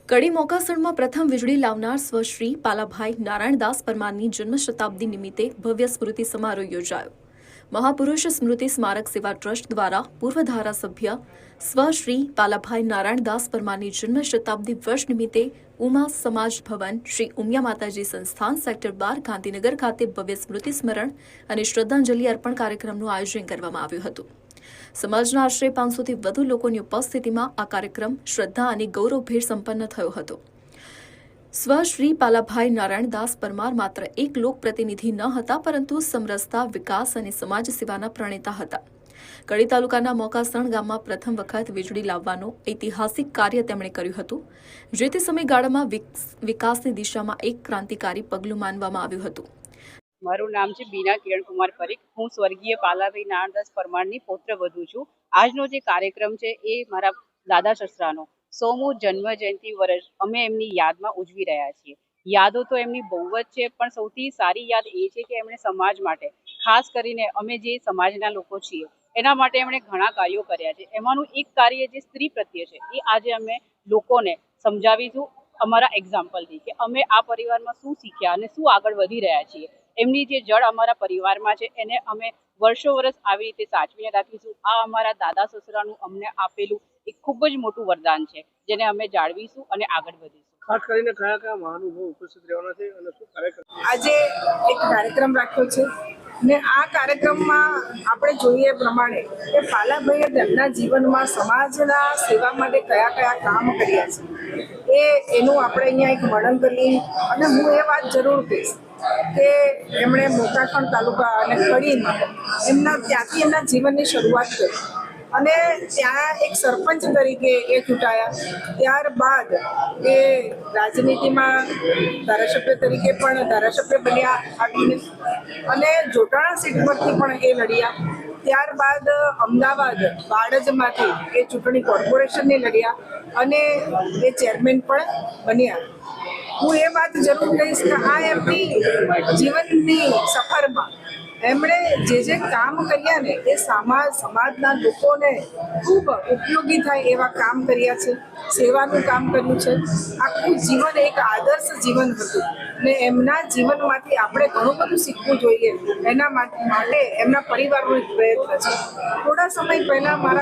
કડી મોકાસણમાં પ્રથમ વીજળી લાવનાર સ્વશ્રી પાલાભાઈ નારાયણદાસ પરમારની જન્મ શતાબ્દી નિમિત્તે ભવ્ય સ્મૃતિ સમારોહ યોજાયો. મહાપુરુષ સ્મૃતિ સ્મારક સેવા ટ્રસ્ટ દ્વારા પૂર્વ ધારાસભ્ય સ્વશ્રી પાલાભાઈ નારાયણદાસ પરમારની જન્મ શતાબ્દી વર્ષ નિમિત્તે ઉમા સમાજ ભવન શ્રી ઉમિયા માતાજી સંસ્થાન સેક્ટર 12 ગાંધીનગર ખાતે ભવ્ય સ્મૃતિ સ્મરણ અને શ્રદ્ધાંજલિ અર્પણ કાર્યક્રમનું આયોજન કરવામાં આવ્યું હતું. સમાજના આશરે 500થી વધુ લોકોની ઉપસ્થિતિમાં આ કાર્યક્રમ શ્રદ્ધા અને ગૌરવભેર સંપન્ન થયો હતો. સ્વશ્રી પાલાભાઈ નારાયણદાસ પરમાર માત્ર એક લોક પ્રતિનિધિ ન હતા, પરંતુ સમરસતા, વિકાસ અને સમાજ સેવાના પ્રણેતા હતા. કડી તાલુકાના મોકાસણ ગામમાં પ્રથમ વખત વીજળી લાવવાનું ઐતિહાસિક કાર્ય તેમણે કર્યું હતું, જે તે સમયગાળામાં વિકાસની દિશામાં એક ક્રાંતિકારી પગલું માનવામાં આવ્યું હતું. મારું નામ છે બીના કિરણકુમાર પરીખ. હું સ્વર્ગીય પાલાભાઈ નારાયણદાસ પરમારની પૌત્રવધુ છું. આજનો જે કાર્યક્રમ છે એ મારા દાદા સસરાનો 100મું જન્મ જયંતિ વર્ષ અમે એમની યાદમાં ઉજવી રહ્યા છીએ. યાદો તો એમની બહુ જ છે, પણ સૌથી સારી યાદ એ છે કે એમણે સમાજ માટે, ખાસ કરીને અમે જે સમાજના લોકો છીએ એના માટે એમણે ઘણા કાર્યો કર્યા છે. એમાંનું એક કાર્ય જે સ્ત્રી પ્રત્યે છે એ આજે અમે લોકોને સમજાવીશું અમારા એક્ઝામ્પલથી, કે અમે આ પરિવારમાં શું શીખ્યા અને શું આગળ વધી રહ્યા છીએ. એમની જે જડ અમારા પરિવારમાં છે એને અમે વર્ષો વર્ષ આવી રીતે સાચવીને રાખીશું. આ અમારા દાદા સસરાનું અમને આપેલું એક ખૂબ જ મોટું વરદાન છે, જેને અમે જાળવીશું અને આગળ વધીશું. ખાસ કરીને કયા કયા મહાનુભાવો ઉપસ્થિત રહેવાના છે અને શું કાર્યક્રમ? આજે એક કાર્યક્રમ રાખ્યો છે ને આ કાર્યક્રમમાં આપણે જોઈએ પ્રમાણે કે પાલાભાઈએ તેમના જીવનમાં સમાજના સેવા માટે કયા કયા કામ કર્યા છે એનું આપણે અહીંયા એક વર્ણન કરીએ. અને હું એ વાત જરૂર કહીશ કે એમણે મોકાસણ તાલુકા અને કડીમાં ત્યાંથી એમના જીવનની શરૂઆત કરી અને ત્યાં એક સરપંચ તરીકે એ ચૂંટાયા. ત્યારબાદ એ રાજનીતિમાં ધારાસભ્ય તરીકે પણ ધારાસભ્ય બન્યા આવીને, અને જોટાણા સીટ પરથી પણ એ લડ્યા. ત્યારબાદ અમદાવાદ બાળજમાંથી એ ચૂંટણી કોર્પોરેશનની લડ્યા અને એ ચેરમેન પણ બન્યા. હું એ વાત જરૂર કહીશ કે આ એમની જીવનની સફરમાં એમણે જે કામ કર્યા ને એ સમાજના લોકોને ખૂબ ઉપયોગી થાય એવા કામ કર્યા છે. સેવાનું કામ કર્યું છે. આખું જીવન એક આદર્શ જીવન હતું ને એમના જીવનમાંથી આપણે ઘણું બધું શીખવું જોઈએ. એના માટે એમના પરિવારનો એક પ્રયત્ન છે. થોડા સમય પહેલાં મારા